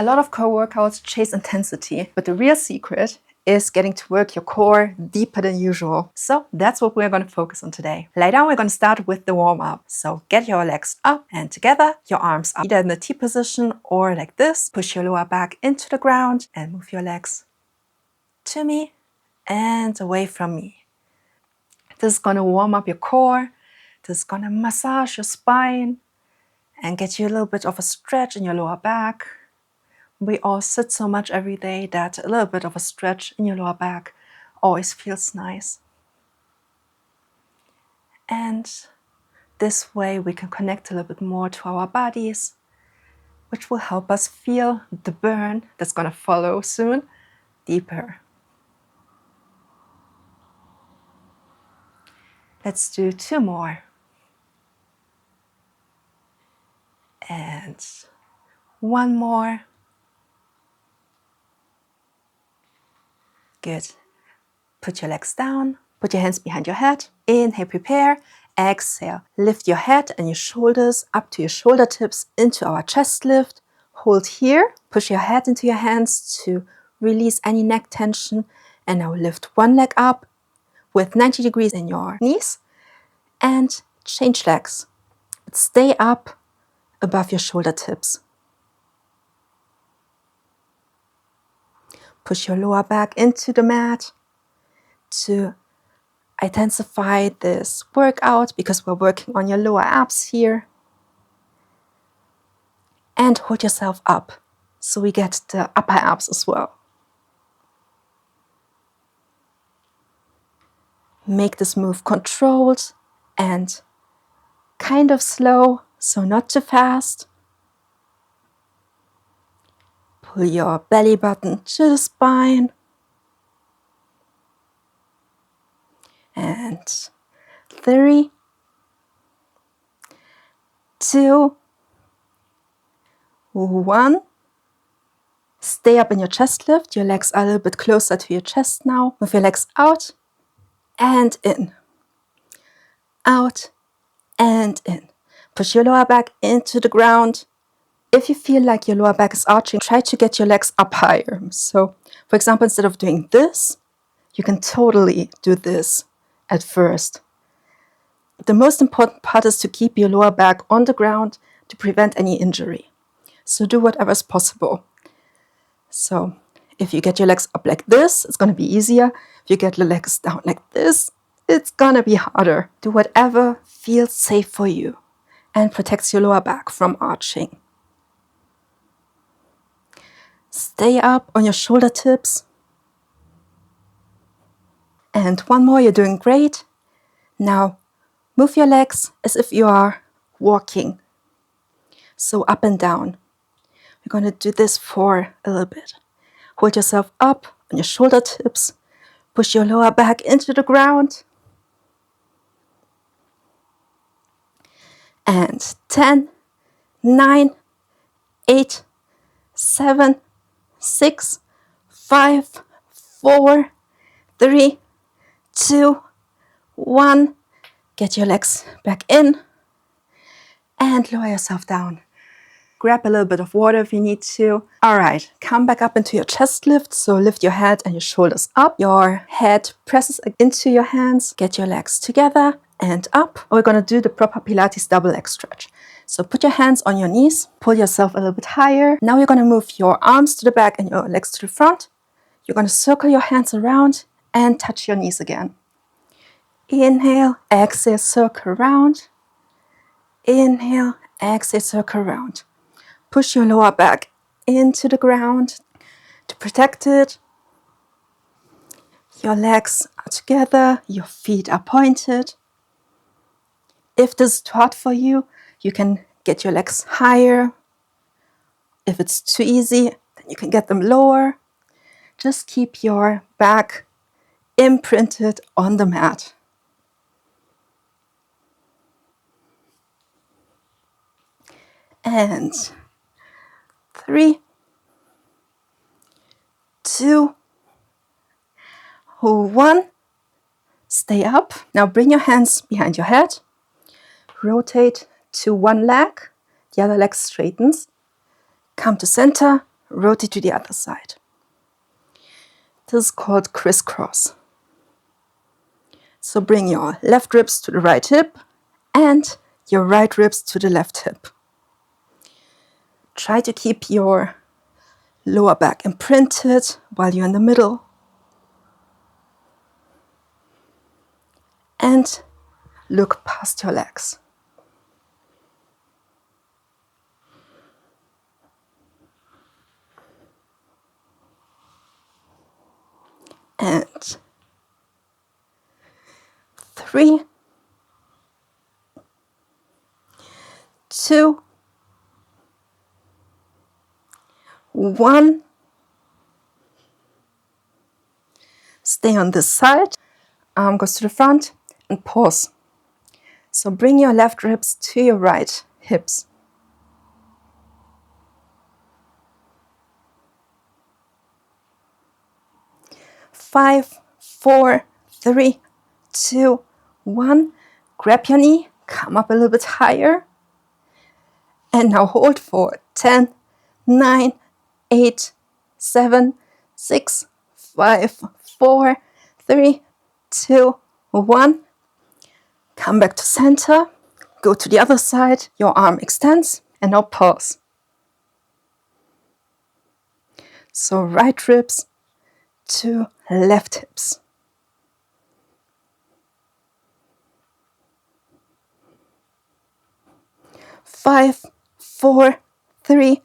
A lot of core workouts chase intensity, but the real secret is getting to work your core deeper than usual. So that's what we're going to focus on today. Lie down, we're going to start with the warm-up. So get your legs up and together, your arms up, either in the T position or like this. Push your lower back into the ground and move your legs to me and away from me. This is going to warm up your core. This is going to massage your spine and get you a little bit of a stretch in your lower back. We all sit so much every day that a little bit of a stretch in your lower back always feels nice. And this way we can connect a little bit more to our bodies, which will help us feel the burn that's going to follow soon deeper. Let's do 2 more. And 1 more. Good. Put your legs down. Put your hands behind your head. Inhale, prepare. Exhale. Lift your head and your shoulders up to your shoulder tips into our chest lift. Hold here. Push your head into your hands to release any neck tension. And now lift one leg up with 90 degrees in your knees. And change legs. But stay up above your shoulder tips. Push your lower back into the mat to intensify this workout because we're working on your lower abs here. And hold yourself up so we get the upper abs as well. Make this move controlled and kind of slow, so not too fast. Pull your belly button to the spine. And 3, 2, 1. Stay up in your chest lift. Your legs are a little bit closer to your chest now. Move your legs out and in. Out and in. Push your lower back into the ground. If you feel like your lower back is arching, try to get your legs up higher. So, for example, instead of doing this, you can totally do this at first. The most important part is to keep your lower back on the ground to prevent any injury. So do whatever is possible. So if you get your legs up like this, it's going to be easier. If you get your legs down like this, it's going to be harder. Do whatever feels safe for you and protects your lower back from arching. Stay up on your shoulder tips. And 1 more, you're doing great. Now, move your legs as if you are walking. So up and down. We're going to do this for a little bit. Hold yourself up on your shoulder tips. Push your lower back into the ground. And 10, 9, 8, 7, 6, 5, 4, 3, 2, 1. Get your legs back in and lower yourself down. Grab a little bit of water if you need to. All right, come back up into your chest lift. So lift your head and your shoulders up. Your head presses into your hands. Get your legs together and up. We're going to do the proper Pilates double leg stretch. So put your hands on your knees. Pull yourself a little bit higher. Now you're going to move your arms to the back and your legs to the front. You're going to circle your hands around and touch your knees again. Inhale, exhale, circle around. Inhale, exhale, circle around. Push your lower back into the ground to protect it. Your legs are together, your feet are pointed. If this is too hard for you, you can get your legs higher. If it's too easy, then you can get them lower. Just keep your back imprinted on the mat. And 3, 2, 1. Stay up. Now bring your hands behind your head. Rotate to one leg. The other leg straightens. Come to center. rotate to the other side. This is called crisscross. So bring your left ribs to the right hip and your right ribs to the left hip. Try to keep your lower back imprinted while you're in the middle. And look past your legs. And 3, 2, 1. Stay on this side. Arm goes to the front and pause. So bring your left ribs to your right hips. 5, 4, 3, 2, 1. Grab your knee, come up a little bit higher. And now hold for 10, 9, 8, 7, 6, 5, 4, 3, 2, 1. Come back to center. Go to the other side. Your arm extends. And now pause. So right ribs to left hips. 5, 4, 3,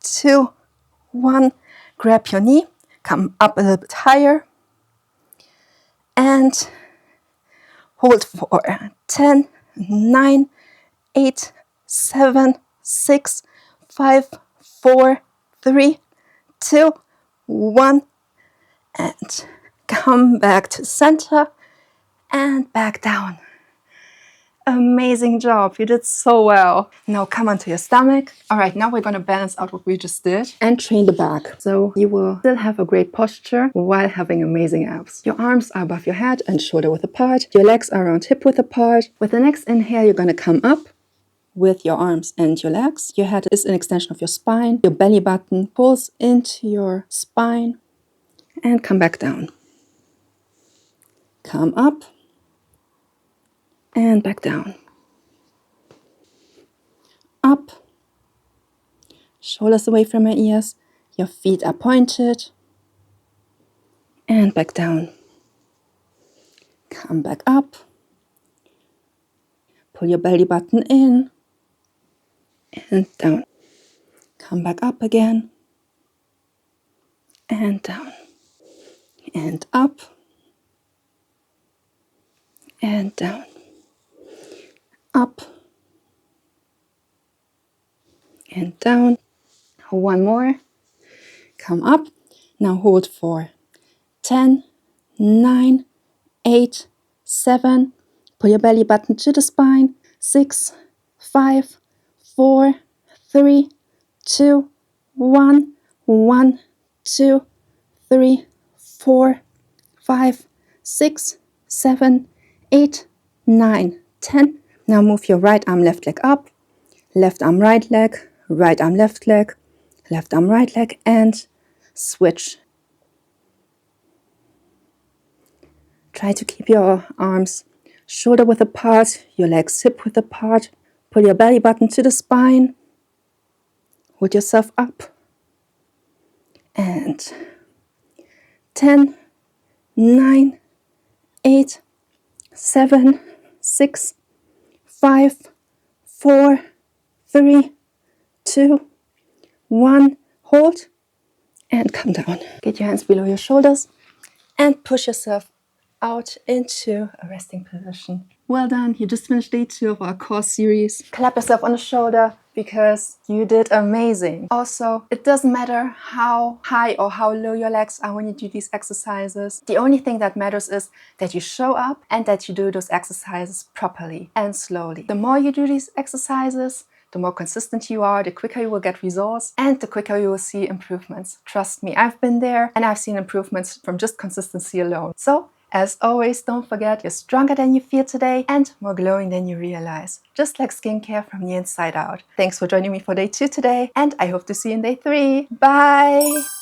2, 1. Grab your knee, come up a little bit higher, and hold for 10, 9, 8, 7, 6, 5, 4, 3, 2, 1. And come back to center and back down. Amazing job, you did so well. Now come onto your stomach. All right, now we're gonna balance out what we just did and train the back. So you will still have a great posture while having amazing abs. Your arms are above your head and shoulder width apart. Your legs are around hip width apart. With the next inhale, you're gonna come up with your arms and your legs. Your head is an extension of your spine. Your belly button pulls into your spine and come back down. Come up and back down. Up, shoulders away from your ears, your feet are pointed, and back down. Come back up, pull your belly button in, and down. Come back up again, and down, and up, and down, up, and down. One more. Come up. Now hold for 10, 9, 8, 7. Pull your belly button to the spine. 6, 5, 4, 3, 2, 1. 1, 2, 3, 4, 5, 6, 7, 8, 9, 10. Now move your right arm, left leg up. Left arm, right leg. Right arm, left leg. Left arm, right leg. And switch. Try to keep your arms shoulder width apart, your legs hip width apart. Pull your belly button to the spine. Hold yourself up. And 10, 9, 8, 7, 6, 5, 4, 3, 2, 1. Hold and come down. Get your hands below your shoulders and push yourself out into a resting position. Well done, you just finished day 2 of our core series. Clap yourself on the shoulder because you did amazing. Also, it doesn't matter how high or how low your legs are when you do these exercises. The only thing that matters is that you show up and that you do those exercises properly and slowly. The more you do these exercises, the more consistent you are, the quicker you will get results and the quicker you will see improvements. Trust me, I've been there and I've seen improvements from just consistency alone. So As always, don't forget, you're stronger than you feel today and more glowing than you realize. Just like skincare from the inside out. Thanks for joining me for day 2 today, and I hope to see you in day 3. Bye!